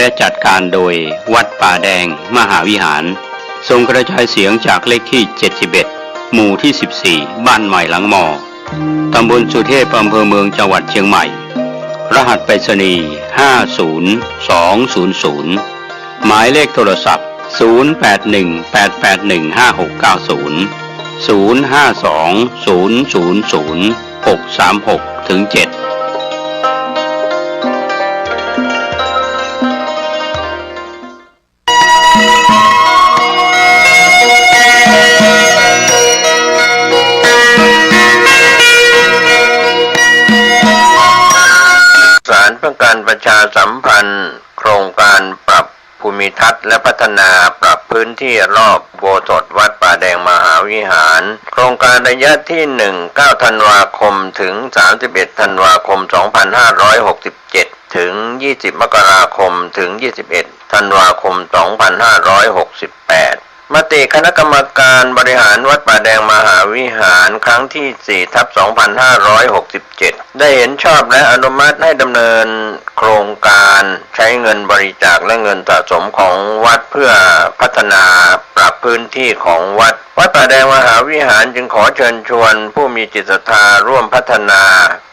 และจัดการโดยวัดป่าแดงมหาวิหารทรงกระจายเสียงจากเลขที่71หมู่ที่14บ้านใหม่หลังมอตำบลสุเทพอำเภอเมืองจังหวัดเชียงใหม่รหัสไปรษณีย์50200หมายเลขโทรศัพท์0818815690 0520000636-7เพื่อการประชาสัมพันธ์โครงการปรับภูมิทัศน์และพัฒนาปรับพื้นที่รอบอุโบสถวัดป่าแดงมหาวิหารโครงการระยะที่9ธันวาคมถึง31ธันวาคม2567ถึง20มกราคมถึง21ธันวาคม2568มติคณะกรรมการบริหารวัดป่าแดงมหาวิหารครั้งที่4/2567ได้เห็นชอบและอนุมัติให้ดำเนินโครงการใช้เงินบริจาคและเงินสะสมของวัดเพื่อพัฒนาปรับพื้นที่ของวัดป่าแดงมหาวิหารจึงขอเชิญชวนผู้มีจิตศรัทธาร่วมพัฒนา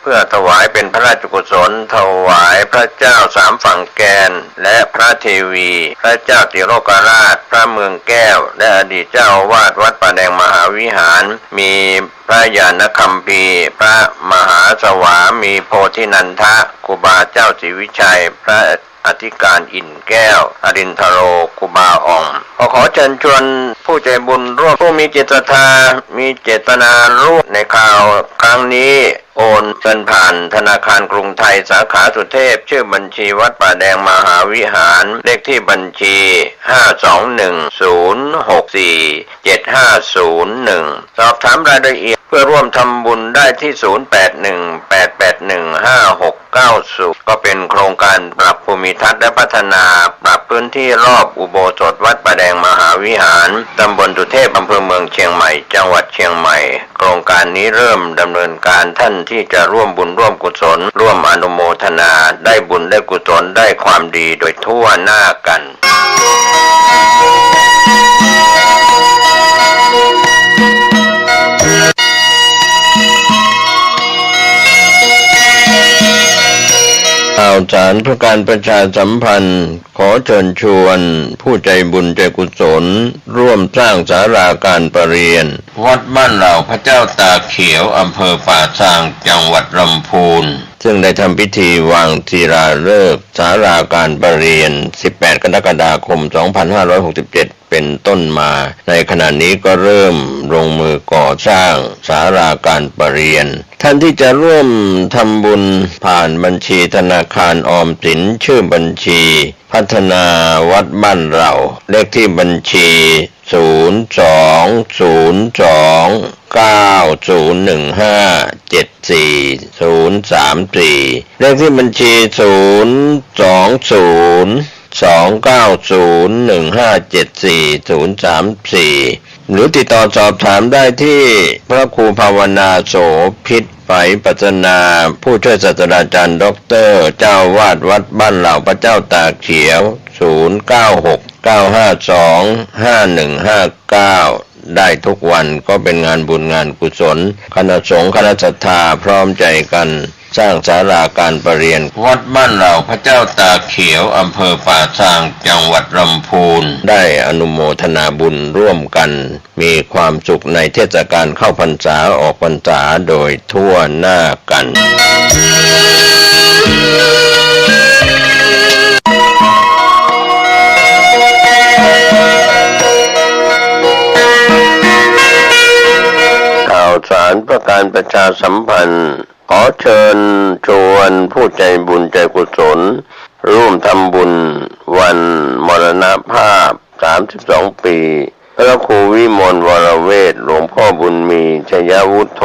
เพื่อถวายเป็นพระราชกุศลถวายพระเจ้าสามฝั่งแกนและพระเทวีพระเจ้าติโลกราชพระเมืองแก้วและอดีตเจ้าอาวาสวัดป่าแดงมหาวิหารมีพระญาณคัมภีร์พระมหาสวามีโพธินันทะครูบาเจ้าศรีวิชัยพระอธิการอิ่นแก้วอรินทโรครูบาอ่องขอเชิญชวนผู้ใจบุญร่วมผู้มีจิตศรัทธามีเจตนาร่วมในข่าวครั้งนี้โอนเงินผ่านธนาคารกรุงไทยสาขาสุเทพชื่อบัญชีวัดป่าแดงมหาวิหารเลขที่บัญชี521064750สอบถามรายละเอียดเพื่อร่วมทำบุญได้ที่0818815690ก็เป็นโครงการปรับภูมิทัศน์และพัฒนาปรับพื้นที่รอบอุโบสถวัดป่าแดงมหาวิหารตำบลสุเทพอำเภอเมืองเชียงใหม่จังหวัดเชียงใหม่โครงการนี้เริ่มดำเนินการท่านที่จะร่วมบุญร่วมกุศลร่วมอนุโมทนาได้บุญได้กุศลได้ความดีโดยทั่วหน้ากันข่าวสารเพื่อการประชาสัมพันธ์ขอเชิญชวนผู้ใจบุญใจกุศลร่วมสร้างศาลาการประเรียนวัดบ้านเหล่าพระเจ้าตาเขียวอำเภอป่าซางจังหวัดลำพูนซึ่งได้ทำพิธีวางศิลาฤกษ์ศาลาการประเรียน18กรกฎาคม2567เป็นต้นมาในขณะนี้ก็เริ่มลงมือก่อสร้างศาลาการประเรียนท่านที่จะร่วมทำบุญผ่านบัญชีธนาคารออมสินชื่อบัญชีพัฒนาวัดบ้านเราเลขที่บัญชี0200901574034เลขที่บัญชี0202901574034หรือติดต่อสอบถามได้ที่พระครูภาวนาโสภิตไฝปัสนาผู้ช่วยศาสตราจารย์ด็อกเตอร์เจ้าวาดวัดบ้านเหล่าพระเจ้าตากเขียว0969525159ได้ทุกวันก็เป็นงานบุญงานกุศลคณะสงฆ์คณะศรัทธาพร้อมใจกันสร้างศาลาการประเรียนวัดบ้านเหล่าพระเจ้าตาเขียวอำเภอป่าซางจังหวัดลำพูนได้อนุโมทนาบุญร่วมกันมีความสุขในเทศกาลเข้าพรรษาออกพรรษาโดยทั่วหน้ากันข่าวสารเพื่อการประชาสัมพันธ์ขอเชิญชวนผู้ใจบุญใจกุศลร่วมทำบุญวันมรณภาพ32ปีพระครูวิมลวรเวทหลวงพ่อบุญมีชยวุฒโธ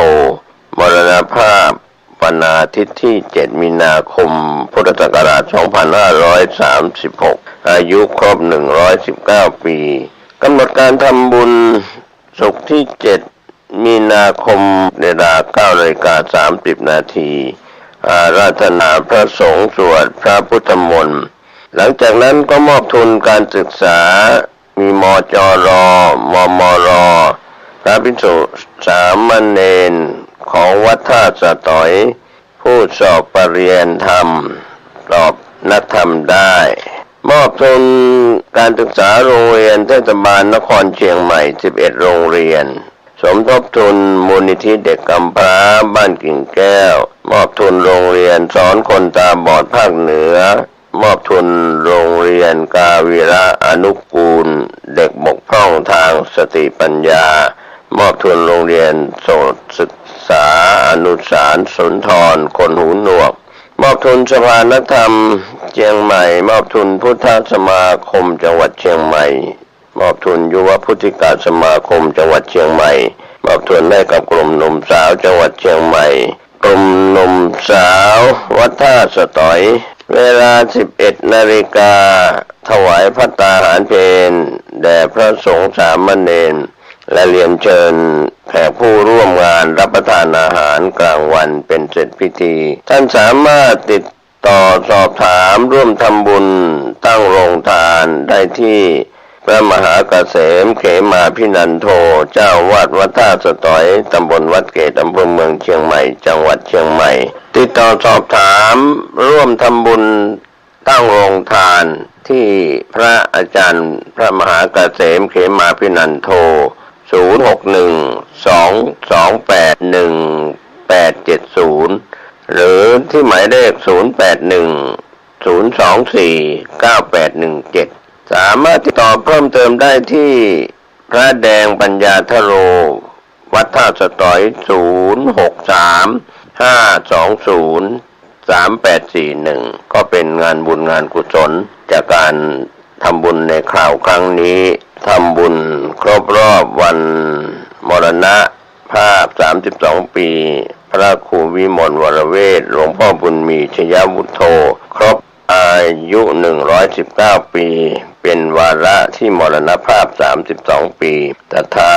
มรณภาพวันอาทิตย์ที่7มีนาคมพุทธศักราช2536อายุครบ119ปีกำหนดการทำบุญศุกร์ที่7มีนาคมเวลา 9:30 นาทีอาราธนาพระสงฆ์สวดพระพุทธมนต์ หลังจากนั้นก็มอบทุนการศึกษามีมจรมมรพระภิกษุสามเณรของวัดท่าสะตอยผู้สอบปรริญญาธรรมสอบนักธรรมได้มอบทุนการศึกษาโรงเรียนเทศบาลนครเชียงใหม่11โรงเรียนสมทบทุนมูลนิธิเด็กกำพร้าบ้านกิ่งแก้วมอบทุนโรงเรียนสอนคนตาบอดภาคเหนือมอบทุนโรงเรียนกาวีระอนุกูลเด็กบกพร่องทางสติปัญญามอบทุนโรงเรียนโสตศึกษาอนุสารสุนทรคนหูหนวกมอบทุนสภานักธรรมเชียงใหม่มอบทุนพุทธสมาคมจังหวัดเชียงใหม่มอบทุนยุวพุทธิกาสมาคมจังหวัดเชียงใหม่มอบทุนให้กับกลุ่มหนุ่มสาวจังหวัดเชียงใหม่กลุ่มหนุ่มสาววัดท่าสะตอยเวลา 11 นาฬิกาถวายภัตตาหารเพลแด่พระสงฆ์สามเณรและเรียนเชิญแขกผู้ร่วมงานรับประทานอาหารกลางวันเป็นเสร็จพิธีท่านสามารถติดต่อสอบถามร่วมทำบุญตั้งโรงทานได้ที่พระมหาเกษมเขมาพินันโทเจ้าวาดวัดท่าสะตอยตำบลวัดเกตอำเภอเมืองเชียงใหม่จังหวัดเชียงใหม่ติดต่อสอบถามร่วมทำบุญตั้งโรงทานที่พระอาจารย์พระมหาเกษมเขมาพินันโท0612281870หรือที่หมายเลข0810249817สามารถติดต่อเพิ่มเติมได้ที่พระแดงปัญญาทโรวัดท่าสะตอย0635203841ก็เป็นงานบุญงานกุศลจากการทำบุญในคราวครั้งนี้ทำบุญครบรอบวันมรณภาพ32ปีพระครูวิมลวรเวทหลวงพ่อบุญมีชยวุฒโธครบอายุ119ปีเป็นวาระที่มรณภาพ32ปีศรัทธา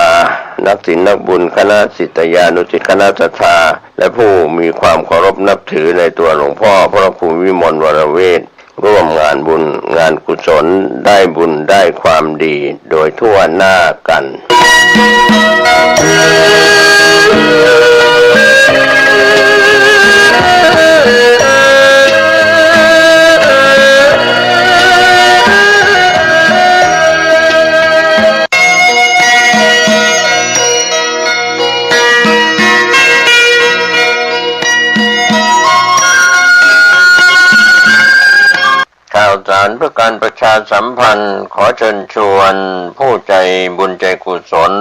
นักศิลนักบุญคณะศิษยานุศิษย์คณะศรัทธาและผู้มีความเคารพนับถือในตัวหลวงพ่อพระครูวิมลวรเวทร่วมงานบุญงานกุศลได้บุญได้ความดีโดยทั่วหน้ากันข่าวสารเพื่อการประชาสัมพันธ์ขอเชิญชวนผู้ใจบุญใจกุศล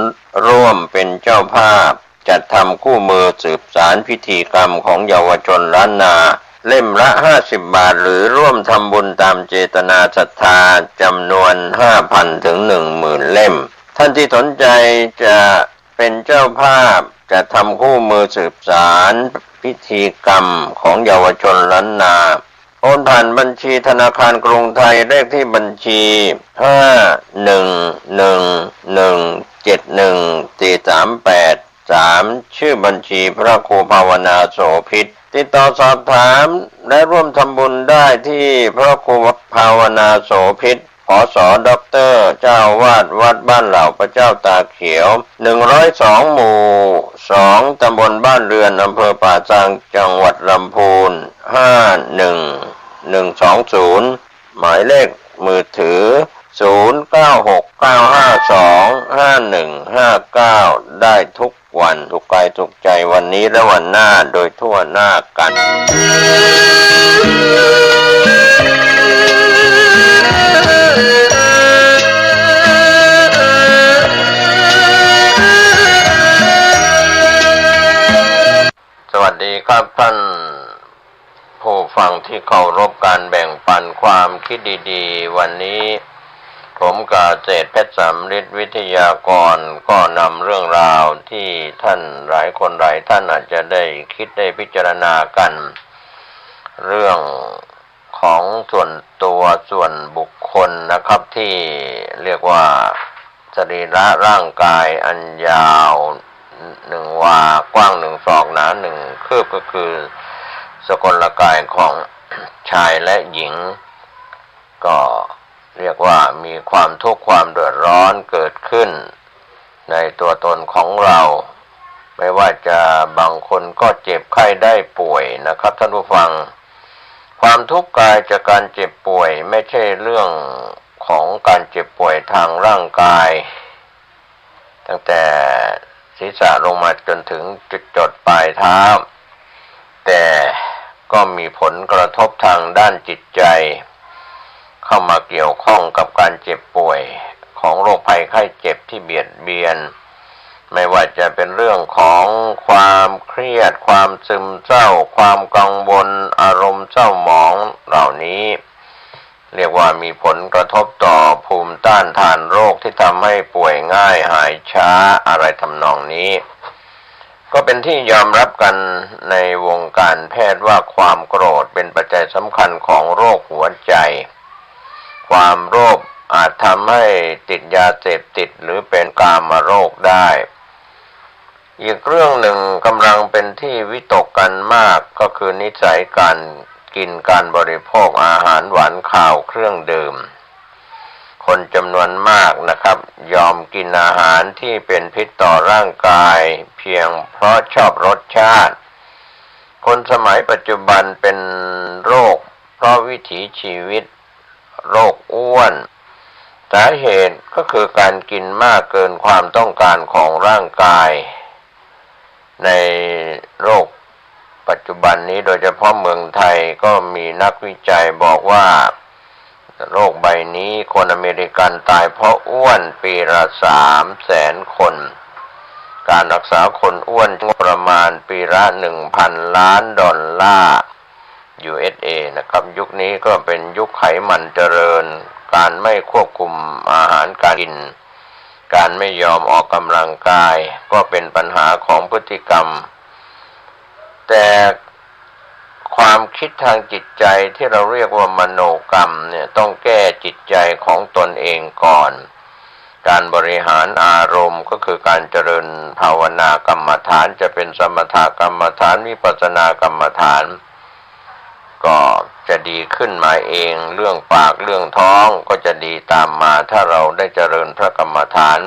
ร่วมเป็นเจ้าภาพจัดทำคู่มือสืบสารพิธีกรรมของเยาวชนล้านนาเล่มละ50 บาทหรือร่วมทำบุญตามเจตนาศรัทธาจำนวน 5,000 ถึง 10,000 เล่มท่านที่สนใจจะเป็นเจ้าภาพจะทำคู่มือสืบสารพิธีกรรมของเยาวชนล้านนาโอนผ่านบัญชีธนาคารกรุงไทยเลขที่บัญชี511171438ชื่อบัญชีพระครูภาวนาโสภิตติดต่อสอบถามและร่วมทำบุญได้ที่พระครูภาวนาโสภิตผส.ด็อกเตอร์เจ้าวาดวัดบ้านเหล่าพระเจ้าตาเขียว102หมู่2ตำบลบ้านเรือนอำเภอป่าซางจังหวัดลำพูน51120หมายเลขมือถือ0969525159ได้ทุกวันทุกกายทุกใจวันนี้และวันหน้าโดยทั่วหน้ากันสวัสดีครับท่านผู้ฟังที่เคารพการแบ่งปันความคิดดีๆวันนี้ผมกาเศรษฐ์เพชรสำริดวิทยากรก็นำเรื่องราวที่ท่านหลายคนหลายท่านอาจจะได้คิดได้พิจารณากันเรื่องของส่วนตัวส่วนบุคคลนะครับที่เรียกว่าสรีระร่างกายอันยาว1 วากว้าง1 ศอกหนา1 คืบก็คือสกลกายของชายและหญิง ก็เรียกว่ามีความทุกข์ความเดือดร้อนเกิดขึ้นในตัวตนของเราไม่ว่าจะบางคนก็เจ็บไข้ได้ป่วยนะครับท่านผู้ฟังความทุกข์กายจากการเจ็บป่วยไม่ใช่เรื่องของการเจ็บป่วยทางร่างกายตั้งแต่ศีรษะลงมาจนถึงจุดจดปลายเท้าแต่ก็มีผลกระทบทางด้านจิตใจเข้ามาเกี่ยวข้องกับการเจ็บป่วยของโรคภัยไข้เจ็บที่เบียดเบียนไม่ว่าจะเป็นเรื่องของความเครียดความซึมเศร้าความกังวลอารมณ์เศร้าหมองเหล่านี้เรียกว่ามีผลกระทบต่อภูมิต้านทานโรคที่ทำให้ป่วยง่ายหายช้าอะไรทำนองนี้ก็เป็นที่ยอมรับกันในวงการแพทย์ว่าความโกรธเป็นปัจจัยสำคัญของโรคหัวใจความโลภอาจทำให้ติดยาเสพติดหรือเป็นกามโรคได้อีกเรื่องหนึ่งกำลังเป็นที่วิตกกันมากก็คือนิสัยการกินการบริโภคอาหารหวานข้าวเครื่องดื่มคนจำนวนมากนะครับยอมกินอาหารที่เป็นพิษต่อร่างกายเพียงเพราะชอบรสชาติคนสมัยปัจจุบันเป็นโรคเพราะวิถีชีวิตโรคอ้วนสาเหตุก็คือการกินมากเกินความต้องการของร่างกายในโรคปัจจุบันนี้โดยเฉพาะเมืองไทยก็มีนักวิจัยบอกว่าโรคใบนี้คนอเมริกันตายเพราะอ้วนปีละ300,000 คนการรักษาคนอ้วนประมาณปีละ1,000 ล้านดอลลาร์ USA นะครับยุคนี้ก็เป็นยุคไขมันเจริญการไม่ควบคุมอาหารการกินการไม่ยอมออกกำลังกายก็เป็นปัญหาของพฤติกรรมแต่ความคิดทางจิตใจที่เราเรียกว่ามโนกรรมเนี่ยต้องแก้จิตใจของตนเองก่อนการบริหารอารมณ์ก็คือการเจริญภาวนากรรมฐานจะเป็นสมถกรรมฐานวิปัสสนากรรมฐานก็จะดีขึ้นมาเองเรื่องปากเรื่องท้องก็จะดีตามมาถ้าเราได้เจริญพระกรรมฐาน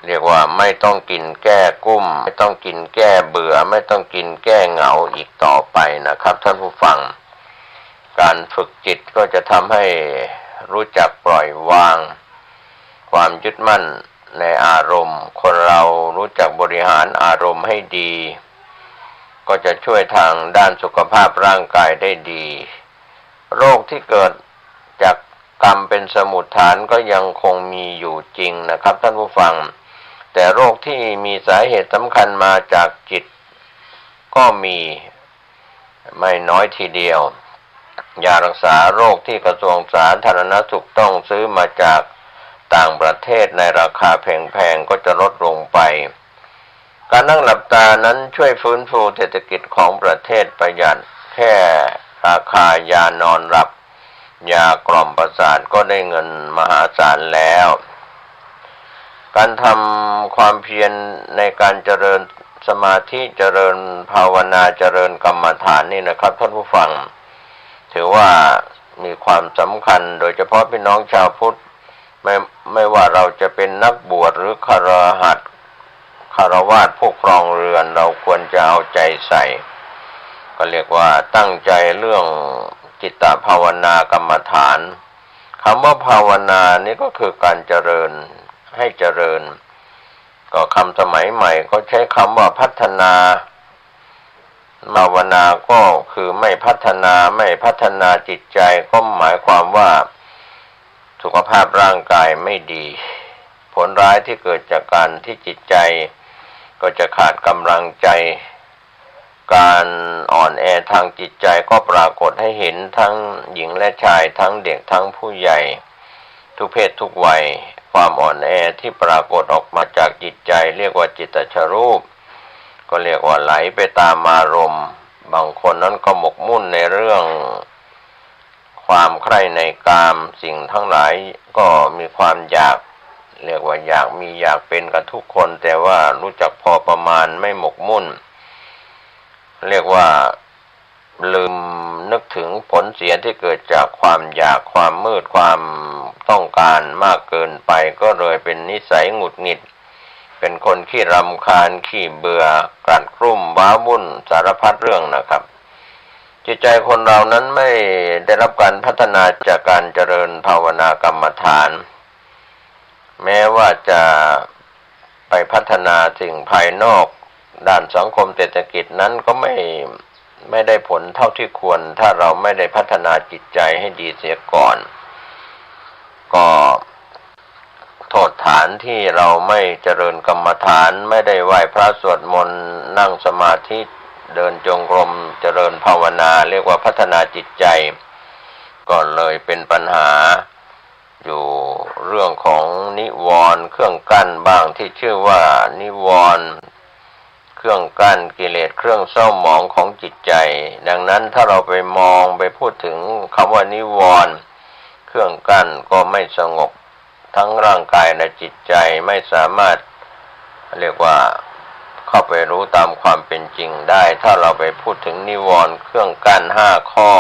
เรียกว่าไม่ต้องกินแก้กุ้มไม่ต้องกินแก้เบื่อไม่ต้องกินแก้เหงาอีกต่อไปนะครับท่านผู้ฟังการฝึกจิตก็จะทำให้รู้จักปล่อยวางความยึดมั่นในอารมณ์คนเรารู้จักบริหารอารมณ์ให้ดีก็จะช่วยทางด้านสุขภาพร่างกายได้ดีโรคที่เกิดจากกรรมเป็นสมุฏฐานก็ยังคงมีอยู่จริงนะครับท่านผู้ฟังแต่โรคที่มีสาเหตุสำคัญมาจากจิตก็มีไม่น้อยทีเดียวยารักษาโรคที่กระทรวงสาธารณสุขต้องซื้อมาจากต่างประเทศในราคาแพงๆก็จะลดลงไปการนั่งหลับตานั้นช่วยฟื้นฟูเศรษฐกิจของประเทศประหยัดแค่ราคายานอนหลับยากล่อมประสาทก็ได้เงินมหาศาลแล้วการทำความเพียรในการเจริญสมาธิเจริญภาวนาเจริญกรรมฐานนี่นะครับท่านผู้ฟังถือว่ามีความสำคัญโดยเฉพาะพี่น้องชาวพุทธไม่ว่าเราจะเป็นนักบวชหรือคฤหัสถ์คฤหัสถ์ผู้ครองเรือนเราควรจะเอาใจใส่ก็เรียกว่าตั้งใจเรื่องจิตตภาวนากรรมฐานคำว่าภาวนานี่ก็คือการเจริญให้เจริญก็คำสมัยใหม่เขาใช้คำว่าพัฒนาภาวนาก็คือไม่พัฒนาจิตใจก็หมายความว่าสุขภาพร่างกายไม่ดีผลร้ายที่เกิดจากการที่จิตใจก็จะขาดกำลังใจการอ่อนแอทางจิตใจก็ปรากฏให้เห็นทั้งหญิงและชายทั้งเด็กทั้งผู้ใหญ่ทุกเพศทุกวัยความอ่อนแอที่ปรากฏออกมาจากจิตใจเรียกว่าจิตตชรูปก็เรียกว่าไหลไปตามอารมณ์บางคนนั้นก็หมกมุ่นในเรื่องความใคร่ในกามสิ่งทั้งหลายก็มีความอยากเรียกว่าอยากมีอยากเป็นกันทุกคนแต่ว่ารู้จักพอประมาณไม่หมกมุ่นเรียกว่า ลืมนึกถึงผลเสียที่เกิดจากความอยากความมืดความต้องการมากเกินไปก็เลยเป็นนิสัยหงุดหงิดเป็นคนขี้รำคาญขี้เบื่อกลั่นกลุ้มว้าวุ่นสารพัดเรื่องนะครับจิตใจคนเรานั้นไม่ได้รับการพัฒนาจากการเจริญภาวนากรรมฐานแม้ว่าจะไปพัฒนาสิ่งภายนอกด้านสังคมเศรษฐกิจนั้นก็ไม่ได้ผลเท่าที่ควรถ้าเราไม่ได้พัฒนาจิตใจให้ดีเสียก่อนก็โทษฐานที่เราไม่เจริญกรรมฐานไม่ได้ไหว้พระสวดมนต์นั่งสมาธิเดินจงกรมเจริญภาวนาเรียกว่าพัฒนาจิตใจก็เลยเป็นปัญหาอยู่เรื่องของนิวรณ์เครื่องกั้นบ้างที่ชื่อว่านิวรณ์เครื่องกั้นกิเลสเครื่องเศร้าหมองของจิตใจดังนั้นถ้าเราไปมองไปพูดถึงคำว่านิวรณ์เครื่องกั้นก็ไม่สงบทั้งร่างกายและจิตใจไม่สามารถเรียกว่าเข้าไปรู้ตามความเป็นจริงได้ถ้าเราไปพูดถึงนิวรณ์เครื่องกั้น5ข้อ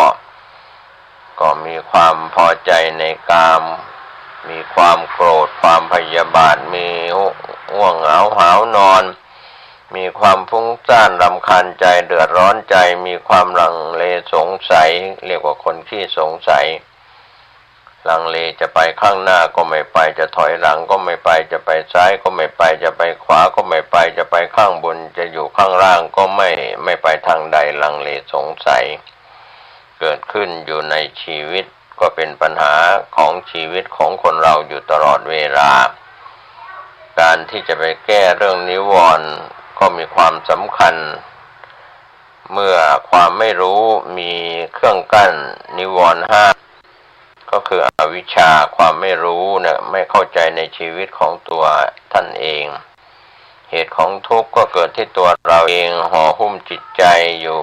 ก็มีความพอใจในกามมีความโกรธความพยาบาทมีง่วงเหงาหาวนอนมีความฟุ้งซ่านรำคาญใจเดือดร้อนใจมีความลังเลสงสัยเรียกว่าคนขี้สงสัยลังเลจะไปข้างหน้าก็ไม่ไปจะถอยหลังก็ไม่ไปจะไปซ้ายก็ไม่ไปจะไปขวาก็ไม่ไปจะไปข้างบนจะอยู่ข้างล่างก็ไม่ไปทางใดลังเลสงสัยเกิดขึ้นอยู่ในชีวิตก็เป็นปัญหาของชีวิตของคนเราอยู่ตลอดเวลาการที่จะไปแก้เรื่องนิวรณ์ก็มีความสำคัญเมื่อความไม่รู้มีเครื่องกั้นนิวรณ์5ก็คืออวิชชาความไม่รู้เนี่ยไม่เข้าใจในชีวิตของตัวท่านเองเหตุของทุกข์ก็เกิดที่ตัวเราเองห่อหุ้มจิตใจอยู่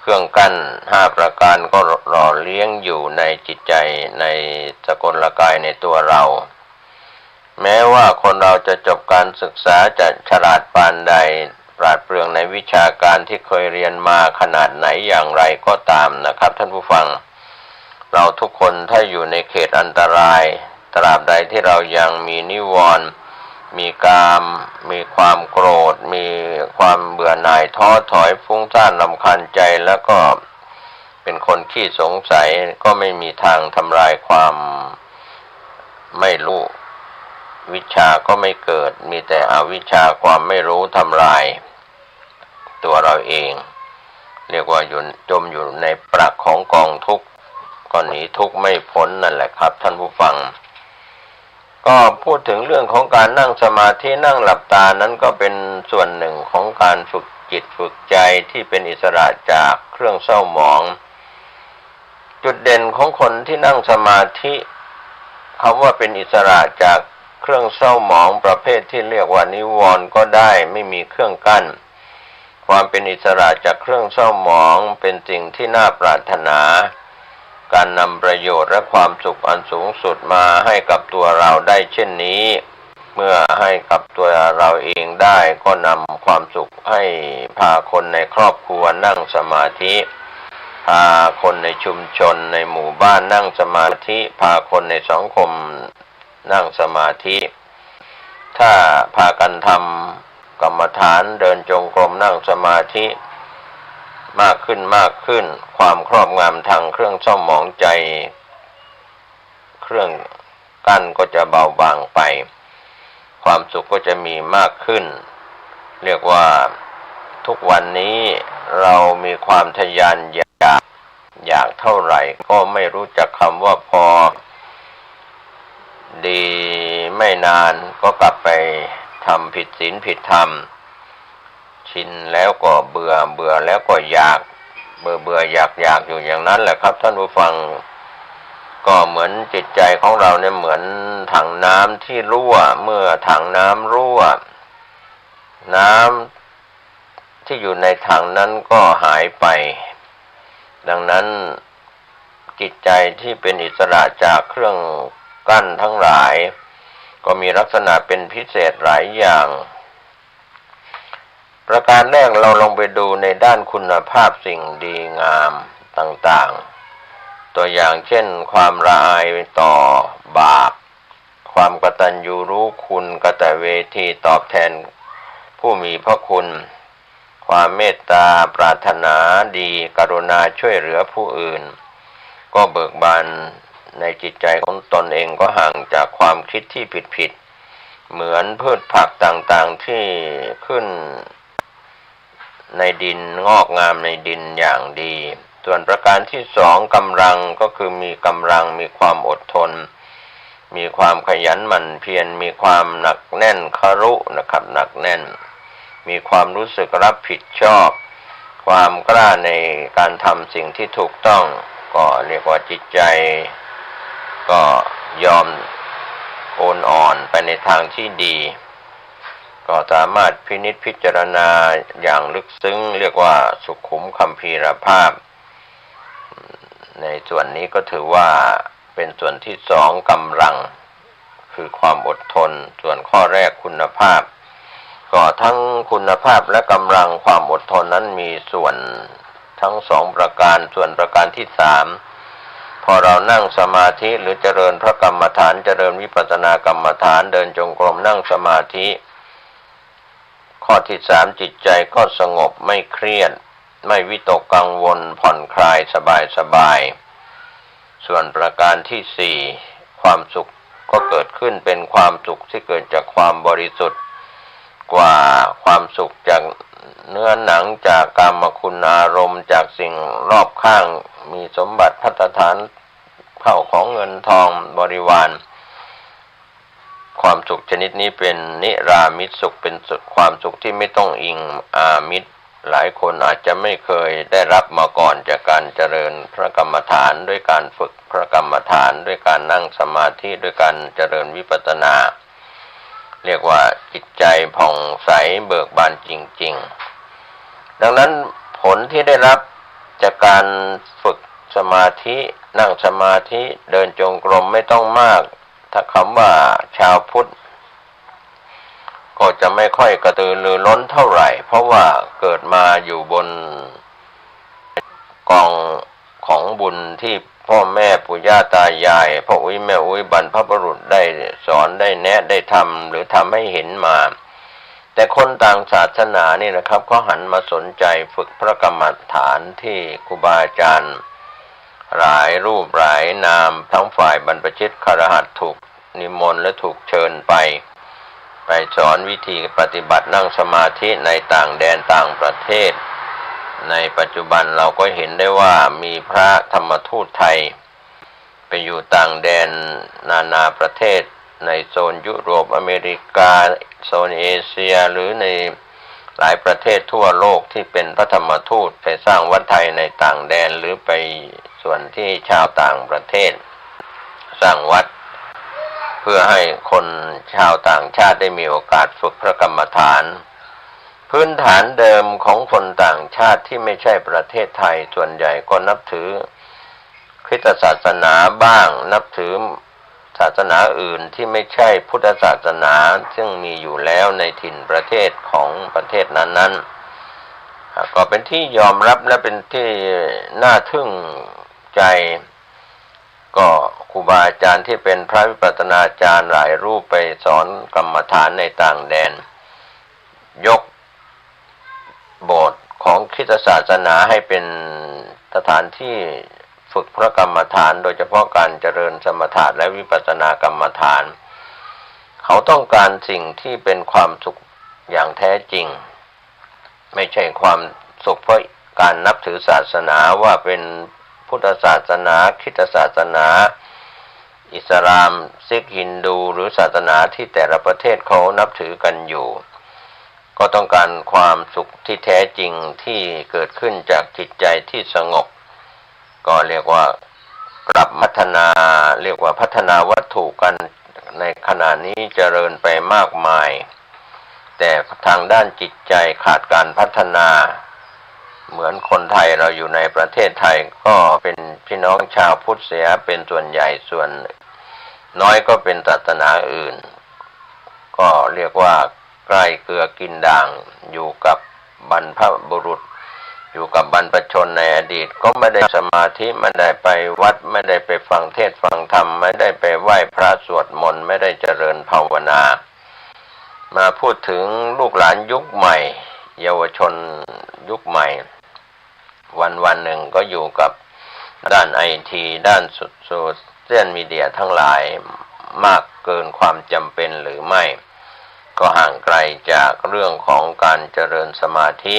เครื่องกั้น5ประการก็หล่อเลี้ยงอยู่ในจิตใจในสกลกายในตัวเราแม้ว่าคนเราจะจบการศึกษาจะฉลาดปานใดปราดเปรื่องในวิชาการที่เคยเรียนมาขนาดไหนอย่างไรก็ตามนะครับท่านผู้ฟังเราทุกคนถ้าอยู่ในเขตอันตรายตราบใดที่เรายังมีนิวรณ์มีกามมีความโกรธมีความเบื่อหน่ายท้อถอยฟุ้งซ่านรำคาญใจแล้วก็เป็นคนขี้สงสัยก็ไม่มีทางทำลายความไม่รู้วิชาก็ไม่เกิดมีแต่อวิชชาความไม่รู้ทำลายตัวเราเองเรียกว่าจมอยู่ในปรักของกองทุกข์ก็หนีทุกข์ไม่พ้นนั่นแหละครับท่านผู้ฟังก็พูดถึงเรื่องของการนั่งสมาธินั่งหลับตานั้นก็เป็นส่วนหนึ่งของการฝึกจิตฝึกใจที่เป็นอิสระจากเครื่องเศร้าหมองจุดเด่นของคนที่นั่งสมาธิคำว่าเป็นอิสระจากเครื่องเศร้าหมองประเภทที่เรียกว่านิวรณ์ก็ได้ไม่มีเครื่องกั้นความเป็นอิสระจากเครื่องเศร้าหมองเป็นสิ่งที่น่าปรารถนาการนำประโยชน์และความสุขอันสูงสุดมาให้กับตัวเราได้เช่นนี้เมื่อให้กับตัวเราเองได้ก็นำความสุขให้พาคนในครอบครัวนั่งสมาธิพาคนในชุมชนในหมู่บ้านนั่งสมาธิพาคนในสังคมนั่งสมาธิถ้าพากันทำกรรมฐานเดินจงกรมนั่งสมาธิมากขึ้นความครอบงำทางเครื่องเศร้าหมองใจเครื่องกั้นก็จะเบาบางไปความสุขก็จะมีมากขึ้นเรียกว่าทุกวันนี้เรามีความทะยานอยากเท่าไหร่ก็ไม่รู้จักคำว่าพอดีไม่นานก็กลับไปทำผิดศีลผิดธรรมชินแล้วก็เบื่อแล้วก็อยากเบื่ออยากอยู่อย่างนั้นแหละครับท่านผู้ฟังก็เหมือนจิตใจของเราเนี่ยเหมือนถังน้ำที่รั่วเมื่อถังน้ำรั่วน้ำที่อยู่ในถังนั้นก็หายไปดังนั้นจิตใจที่เป็นอิสระจากเครื่องกั้นทั้งหลายก็มีลักษณะเป็นพิเศษหลายอย่าง ประการแรกเราลงไปดูในด้านคุณภาพสิ่งดีงามต่างๆตัวอย่างเช่นความละอายต่อบาปความกตัญญูรู้คุณกตเวทีตอบแทนผู้มีพระคุณความเมตตาปรารถนาดีกรุณาช่วยเหลือผู้อื่นก็เบิกบานในจิตใจของตนเองก็ห่างจากความคิดที่ผิดเหมือนพืชผักต่างๆที่ขึ้นในดินงอกงามในดินอย่างดีส่วนประการที่สองกำลังก็คือมีกำลังมีความอดทนมีความขยันหมั่นเพียรมีความหนักแน่นครุนะครับหนักแน่นมีความรู้สึกรับผิดชอบความกล้าในการทำสิ่งที่ถูกต้องก็เรียกว่าจิตใจก็ยอมโอนอ่อนไปในทางที่ดีก็สามารถพินิจพิจารณาอย่างลึกซึ้งเรียกว่าสุขุมคัมภีรภาพในส่วนนี้ก็ถือว่าเป็นส่วนที่สองกำลังคือความอดทนส่วนข้อแรกคุณภาพก็ทั้งคุณภาพและกำลังความอดทนนั้นมีส่วนทั้งสองประการส่วนประการที่สามพอเรานั่งสมาธิหรือเจริญพระกรรมฐานเจริญวิปัสสนากรรมฐานเดินจงกรมนั่งสมาธิข้อที่สามจิตใจก็สงบไม่เครียดไม่วิตกกังวลผ่อนคลายสบายส่วนประการที่สี่ความสุขก็เกิดขึ้นเป็นความสุขที่เกิดจากความบริสุทธิ์กว่าความสุขจากเนื้อหนังจากกามคุณอารมณ์จากสิ่งรอบข้างมีสมบัติภัตตาลเข้าของเงินทองบริวารความสุขชนิดนี้เป็นนิรามิตสุขเป็นความสุขที่ไม่ต้องอิงอามิตรหลายคนอาจจะไม่เคยได้รับมาก่อนจากการเจริญพระกรรมฐานด้วยการฝึกพระกรรมฐานด้วยการนั่งสมาธิด้วยการเจริญวิปัสสนาเรียกว่าจิตใจผ่องใสเบิกบานจริงๆดังนั้นผลที่ได้รับจากการฝึกสมาธินั่งสมาธิเดินจงกรมไม่ต้องมากถ้าคำว่าชาวพุทธก็จะไม่ค่อยกระตือรือร้นเท่าไหร่เพราะว่าเกิดมาอยู่บนกองของบุญที่พ่อแม่ปู่ย่าตายายพ่ออุ้ยแม่อุ้ยบรรพบุรุษได้สอนได้แนะได้ทำหรือทำให้เห็นมาแต่คนต่างศาสนานี่นะครับก็หันมาสนใจฝึกพระกรรมฐานที่ครูบาอาจารย์หลายรูปหลายนามทั้งฝ่ายบรรพชิตคฤหัสถ์ถูกนิมนต์และถูกเชิญไปสอนวิธีปฏิบัตินั่งสมาธิในต่างแดนต่างประเทศในปัจจุบันเราก็เห็นได้ว่ามีพระธรรมทูตไทยไปอยู่ต่างแดนนานาประเทศในโซนยุโรปอเมริกาโซนเอเชียหรือในหลายประเทศทั่วโลกที่เป็นพระธรรมทูตไปสร้างวัดไทยในต่างแดนหรือไปส่วนที่ชาวต่างประเทศสร้างวัดเพื่อให้คนชาวต่างชาติได้มีโอกาสฝึกพระกรรมฐานพื้นฐานเดิมของคนต่างชาติที่ไม่ใช่ประเทศไทยส่วนใหญ่ก็นับถือคริสตศาสนาบ้างนับถือศาสนาอื่นที่ไม่ใช่พุทธศาสนาซึ่งมีอยู่แล้วในถิ่นประเทศของประเทศนั้นๆก็เป็นที่ยอมรับและเป็นที่น่าทึ่งใจก็ครูบาอาจารย์ที่เป็นพระวิปัสสนาจารย์หลายรูปไปสอนกรรมฐานในต่างแดนยกโบสถ์ของคริสตศาสนาให้เป็นสถานที่ฝึกพระกรรมฐานโดยเฉพาะการเจริญสมถะและวิปัสสนากรรมฐานเขาต้องการสิ่งที่เป็นความสุขอย่างแท้จริงไม่ใช่ความสุขเพราะการนับถือศาสนาว่าเป็นพุทธศาสนาคริสตศาสนาอิสลามซิกฮินดูหรือศาสนาที่แต่ละประเทศเขานับถือกันอยู่ก็ต้องการความสุขที่แท้จริงที่เกิดขึ้นจากจิตใจที่สงบก็เรียกว่ากลับพัฒนาเรียกว่าพัฒนาวัตถุกันในขณะนี้เจริญไปมากมายแต่ทางด้านจิตใจขาดการพัฒนาเหมือนคนไทยเราอยู่ในประเทศไทยก็เป็นพี่น้องชาวพุทธเสียเป็นส่วนใหญ่ส่วนน้อยก็เป็นศาสนาอื่นก็เรียกว่าใกล้เกลือกินด่างอยู่กับ บรรพบุรุษอยู่กับบรรพชนในอดีตก็ไม่ได้สมาธิไม่ได้ไปวัดไม่ได้ไปฟังเทศน์ฟังธรรมไม่ได้ไปไหว้พระสวดมนต์ไม่ได้เจริญภาวนามาพูดถึงลูกหลานยุคใหม่เยาวชนยุคใหม่วันหนึ่งก็อยู่กับด้านไอทีด้านโซเชียลมีเดียทั้งหลายมากเกินความจำเป็นหรือไม่ก็ห่างไกลจากเรื่องของการเจริญสมาธิ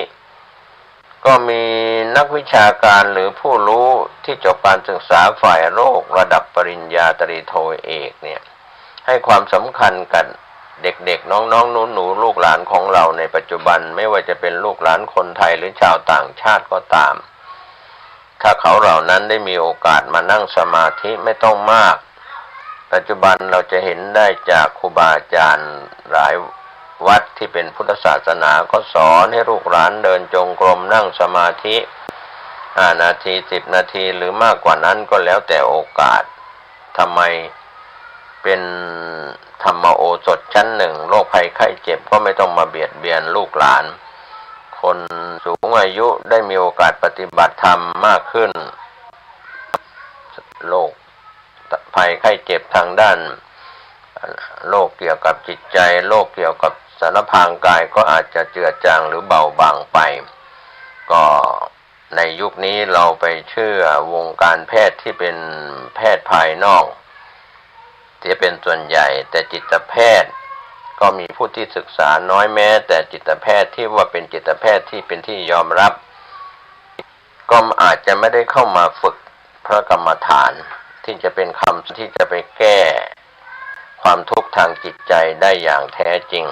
ก็มีนักวิชาการหรือผู้รู้ที่จบการศึกษาฝ่ายโลกระดับปริญญาตรีโทเอกเนี่ยให้ความสำคัญกับเด็กๆน้องๆหนูๆลูกหลานของเราในปัจจุบันไม่ว่าจะเป็นลูกหลานคนไทยหรือชาวต่างชาติก็ตามถ้าเขาเหล่านั้นได้มีโอกาสมานั่งสมาธิไม่ต้องมากปัจจุบันเราจะเห็นได้จากครูบาอาจารย์หลายวัดที่เป็นพุทธศาสนาก็สอนให้ลูกหลานเดินจงกรมนั่งสมาธิ5 นาที10 นาทีหรือมากกว่านั้นก็แล้วแต่โอกาสทำไมเป็นธรรมโอสถชั้นหนึ่งโรคภัยไข้เจ็บก็ไม่ต้องมาเบียดเบียนลูกหลานคนสูงอายุได้มีโอกาสปฏิบัติธรรมมากขึ้นโรคภัยไข้เจ็บทางด้านโรคเกี่ยวกับจิตใจโรคเกี่ยวกับสารพางกายก็อาจจะเจือจางหรือเบาบางไปก็ในยุคนี้เราไปเชื่อวงการแพทย์ที่เป็นแพทย์ภายนอกที่เป็นส่วนใหญ่แต่จิตแพทย์ก็มีผู้ที่ศึกษาน้อยแม้แต่จิตแพทย์ที่ว่าเป็นจิตแพทย์ที่เป็นที่ยอมรับก็อาจจะไม่ได้เข้ามาฝึกพระกรรมฐานที่จะเป็นคำที่จะไปแก้ความทุกข์ทางจิตใจได้อย่างแท้จริง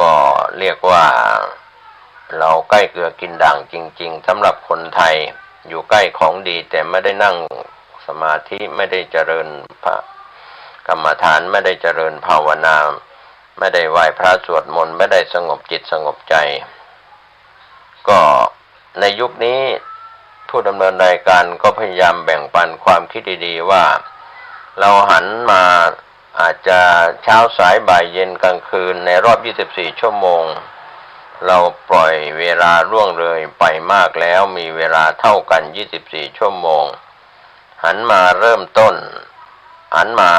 ก็เรียกว่าเราใกล้เกลือกินด่างจริงๆสำหรับคนไทยอยู่ใกล้ของดีแต่ไม่ได้นั่งสมาธิไม่ได้เจริญพระกรรมฐานไม่ได้เจริญภาวนาไม่ได้ไหว้พระสวดมนต์ไม่ได้สงบจิตสงบใจก็ในยุคนี้ผู้ดำเนินรายการก็พยายามแบ่งปันความคิดดีๆว่าเราหันมาอาจจะเช้าสายบ่ายเย็นกลางคืนในรอบ24 ชั่วโมงเราปล่อยเวลาล่วงเลยไปมากแล้วมีเวลาเท่ากัน24 ชั่วโมงหันมาเริ่มต้นหันมา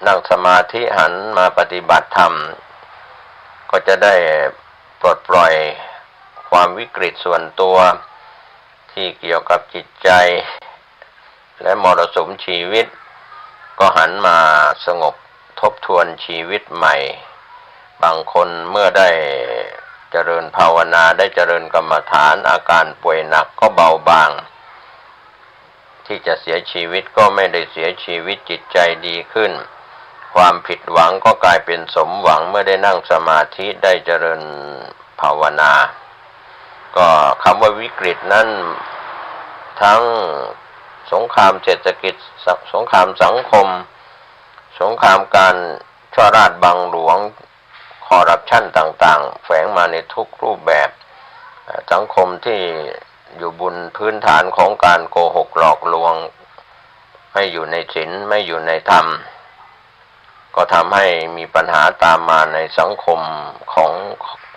นั่งสมาธิหันมาปฏิบัติธรรมก็จะได้ปลดปล่อยความวิกฤตส่วนตัวที่เกี่ยวกับจิตใจและมรสุมชีวิตก็หันมาสงบทบทวนชีวิตใหม่บางคนเมื่อได้เจริญภาวนาได้เจริญกรรมฐานอาการป่วยหนักก็เบาบางที่จะเสียชีวิตก็ไม่ได้เสียชีวิตจิตใจดีขึ้นความผิดหวังก็กลายเป็นสมหวังเมื่อได้นั่งสมาธิได้เจริญภาวนาก็คำว่าวิกฤตนั้นทั้งสงครามเศรษฐกิจสงครามสังคมสงครามการช่อราชบังหลวงคอร์รัปชันต่างๆแฝงมาในทุกรูปแบบสังคมที่อยู่บนพื้นฐานของการโกหกหลอกลวงไม่อยู่ในศีลไม่อยู่ในธรรมก็ทำให้มีปัญหาตามมาในสังคมของ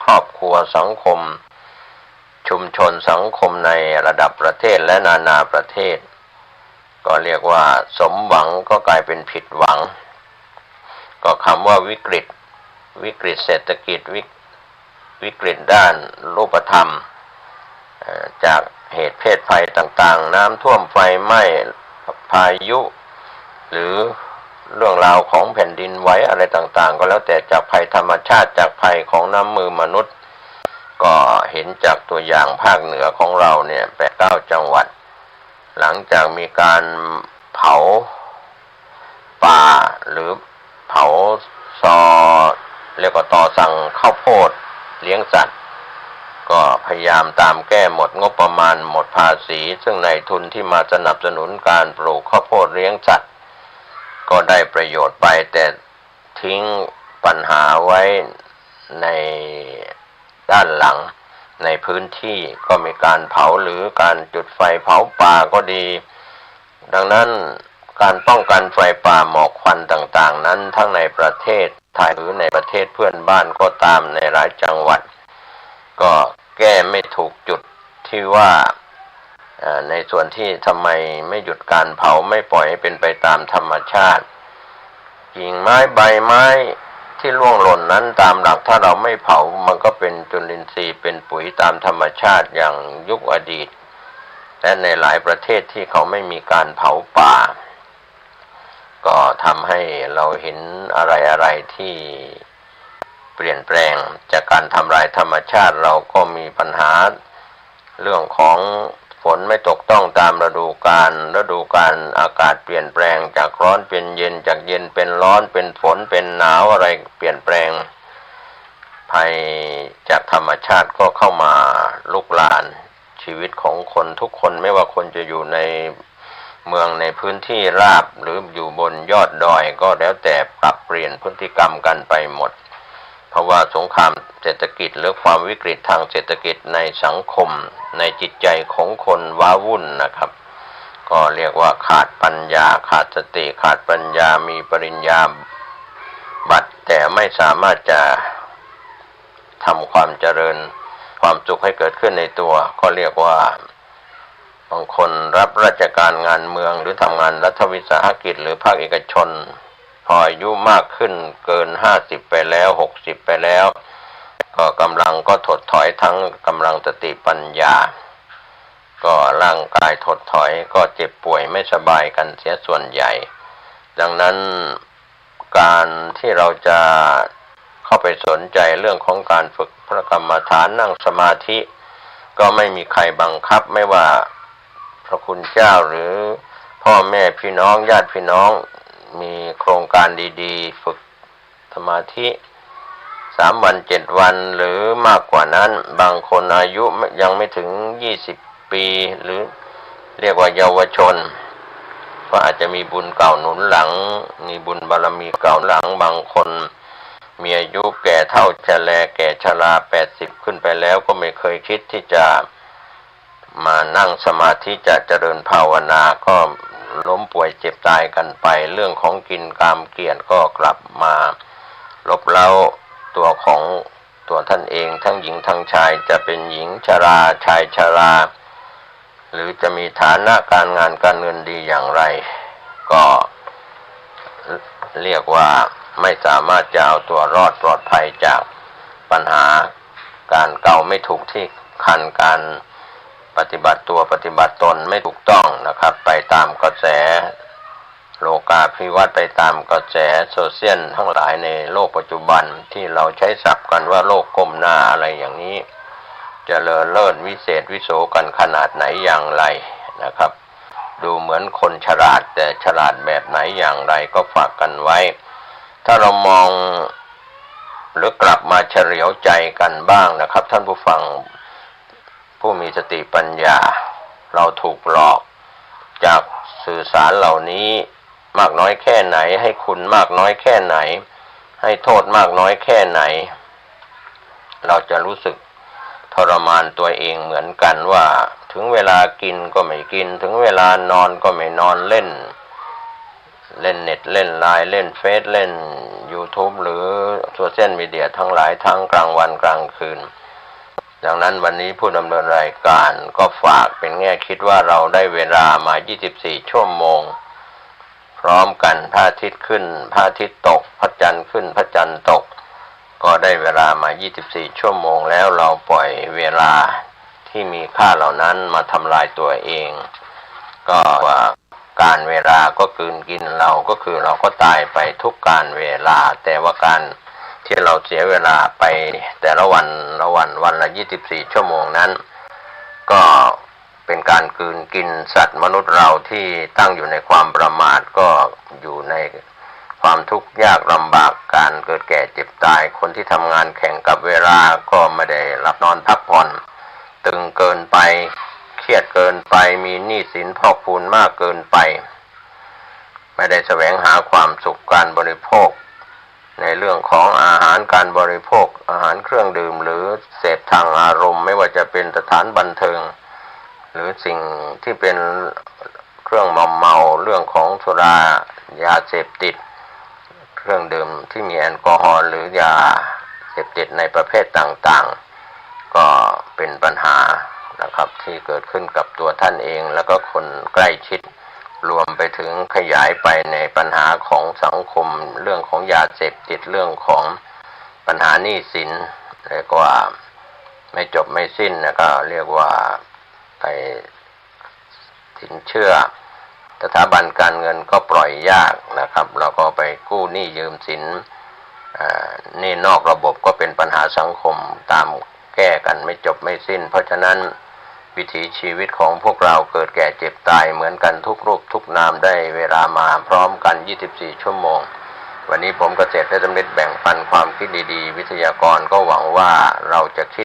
ครอบครัวสังคมชุมชนสังคมในระดับประเทศและนานาประเทศก็เรียกว่าสมหวังก็กลายเป็นผิดหวังก็คำว่าวิกฤตเศรษฐกิจวิกฤตด้านรูปธรรมจากเหตุเพศภัยต่างๆน้ำท่วมไฟไหม้พายุหรือเรื่องราวของแผ่นดินไหวอะไรต่างๆก็แล้วแต่จากภัยธรรมชาติจากภัยของน้ำมือมนุษย์ก็เห็นจากตัวอย่างภาคเหนือของเราเนี่ย8-9 จังหวัดหลังจากมีการเผาป่าหรือเผาซอเรียกว่าต่อสั่งข้าวโพดเลี้ยงสัตว์ก็พยายามตามแก้หมดงบประมาณหมดภาษีซึ่งนายทุนที่มาสนับสนุนการปลูกข้าวโพดเลี้ยงสัตว์ก็ได้ประโยชน์ไปแต่ทิ้งปัญหาไว้ในด้านหลังในพื้นที่ก็มีการเผาหรือการจุดไฟเผาป่าก็ดีดังนั้นการป้องกันไฟป่าหมอกควันต่างๆนั้นทั้งในประเทศไทยหรือในประเทศเพื่อนบ้านก็ตามในหลายจังหวัด ก็แก้ไม่ถูกจุดที่ว่าในส่วนที่ทำไมไม่หยุดการเผาไม่ปล่อยให้เป็นไปตามธรรมชาติกิ่งไม้ใบไม้ที่ร่วงหล่นนั้นตามหลักถ้าเราไม่เผามันก็เป็นจุลินทรีย์เป็นปุ๋ยตามธรรมชาติอย่างยุคอดีตและในหลายประเทศที่เขาไม่มีการเผาป่าก็ทำให้เราเห็นอะไรที่เปลี่ยนแปลงจากการทำลายธรรมชาติเราก็มีปัญหาเรื่องของฝนไม่ตกต้องตามฤดูกาลอากาศเปลี่ยนแปลงจากร้อนเป็นเย็นจากเย็นเป็นร้อนเป็นฝนเป็นหนาวอะไรเปลี่ยนแปลงภัยจากธรรมชาติก็เข้ามาลุกลานชีวิตของคนทุกคนไม่ว่าคนจะอยู่ในเมืองในพื้นที่ราบหรืออยู่บนยอดดอยก็แล้วแต่ปรับเปลี่ยนพฤติกรรมกันไปหมดเพราะว่าสงครามเศรษฐกิจหรือความวิกฤตทางเศรษฐกิจในสังคมในจิตใจของคนว้าวุ่นนะครับก็เรียกว่าขาดปัญญาขาดสติขาดปัญญามีปริญญาบัตรแต่ไม่สามารถจะทำความเจริญความสุขให้เกิดขึ้นในตัวก็เรียกว่าบางคนรับราชการงานเมืองหรือทำงานรัฐวิสาหกิจหรือภาคเอกชนพออายุมากขึ้นเกิน50ไปแล้ว60ไปแล้วก็กำลังก็ถดถอยทั้งกำลังสติปัญญาก็ร่างกายถดถอยก็เจ็บป่วยไม่สบายกันเสียส่วนใหญ่ดังนั้นการที่เราจะเข้าไปสนใจเรื่องของการฝึกพระกรรมฐานนั่งสมาธิก็ไม่มีใครบังคับไม่ว่าพระคุณเจ้าหรือพ่อแม่พี่น้องญาติพี่น้องมีโครงการดีๆฝึกสมาธิ3 วัน7 วันหรือมากกว่านั้นบางคนอายุยังไม่ถึง20 ปีหรือเรียกว่าเยาวชนก็อาจจะมีบุญเก่าหนุนหลังมีบุญบารมีเก่าหลังบางคนมีอายุแก่เฒ่าชราแก่ชรา80ขึ้นไปแล้วก็ไม่เคยคิดที่จะมานั่งสมาธิจะเจริญภาวนาก็ล้มป่วยเจ็บตายกันไปเรื่องของกินกามเกียรติก็กลับมาลบเล้าตัวของตัวท่านเองทั้งหญิงทั้งชายจะเป็นหญิงชราชายชราหรือจะมีฐานะการงานการเงินดีอย่างไรก็เรียกว่าไม่สามารถจะเอาตัวรอดปลอดภัยจากปัญหาการเก่าไม่ถูกที่คันการปฏิบัติตัวปฏิบัติตนไม่ถูกต้องนะครับไปตามกระแสโลกาภิวัตน์ไปตามกระแสโซเชียลทั้งหลายในโลกปัจจุบันที่เราใช้ศัพท์กันว่าโลกก้มหน้าอะไรอย่างนี้เจริญเลิศวิเศษวิโสกันขนาดไหนอย่างไรนะครับดูเหมือนคนฉลาดแต่ฉลาดแบบไหนอย่างไรก็ฝากกันไว้ถ้าเรามองหรือกลับมาเฉลียวใจกันบ้างนะครับท่านผู้ฟังผู้มีสติปัญญาเราถูกหลอกจากสื่อสารเหล่านี้มากน้อยแค่ไหนให้คุณมากน้อยแค่ไหนให้โทษมากน้อยแค่ไหนเราจะรู้สึกทรมานตัวเองเหมือนกันว่าถึงเวลากินก็ไม่กินถึงเวลานอนก็ไม่นอนเล่นเน็ตเล่นไลน์เล่นเฟซเล่น YouTube หรือโซเชียลมีเดียทั้งหลายทั้งกลางวันกลางคืนดังนั้นวันนี้ผู้ดำเนินรายการก็ฝากเป็นแง่คิดว่าเราได้เวลามา24 ชั่วโมงพร้อมกันพระอาทิตย์ขึ้นพระอาทิตย์ตกพระจันทร์ขึ้นพระจันทร์ตกก็ได้เวลามา24 ชั่วโมงแล้วเราปล่อยเวลาที่มีค่าเหล่านั้นมาทำลายตัวเองก็ว่าการเวลาก็กลืนกินเราก็คือเราก็ตายไปทุกการเวลาแต่ว่าการที่เราเสียเวลาไปแต่ละวันวันละ24 ชั่วโมงนั้นก็เป็นการกลืนกินสัตว์มนุษย์เราที่ตั้งอยู่ในความประมาทก็อยู่ในความทุกข์ยากลำบากการเกิดแก่เจ็บตายคนที่ทำงานแข่งกับเวลาก็ไม่ได้หลับนอนพักผ่อนตึงเกินไปเครียดเกินไปมีหนี้สินพอกพูนมากเกินไปไม่ได้แสวงหาความสุขการบริโภคในเรื่องของอาหารการบริโภคอาหารเครื่องดื่มหรือเสพทางอารมณ์ไม่ว่าจะเป็นสถานบันเทิงหรือสิ่งที่เป็นเครื่องมอมเมาเรื่องของสุรายาเสพติดเครื่องดื่มที่มีแอลกอฮอล์หรือยาเสพติดในประเภทต่างๆ ก็เป็นปัญหานะครับที่เกิดขึ้นกับตัวท่านเองแล้วก็คนใกล้ชิดรวมไปถึงขยายไปในปัญหาของสังคมเรื่องของยาเสพติดเรื่องของปัญหาหนี้สินเรียกว่าไม่จบไม่สิ้นนะก็เรียกว่าไปสินเชื่อสถาบันการเงินก็ปล่อยยากนะครับเราก็ไปกู้หนี้ยืมสินหนี้นอกระบบก็เป็นปัญหาสังคมตามแก้กันไม่จบไม่สิ้นเพราะฉะนั้นวิถีชีวิตของพวกเราเกิดแก่เจ็บตายเหมือนกันทุกรูปทุกนามได้เวลามาพร้อมกัน24ชั่วโมงวันนี้ผมเกษตรและสำเร็จแบ่งปันความคิดดีๆวิทยากรก็หวังว่าเราจะคิด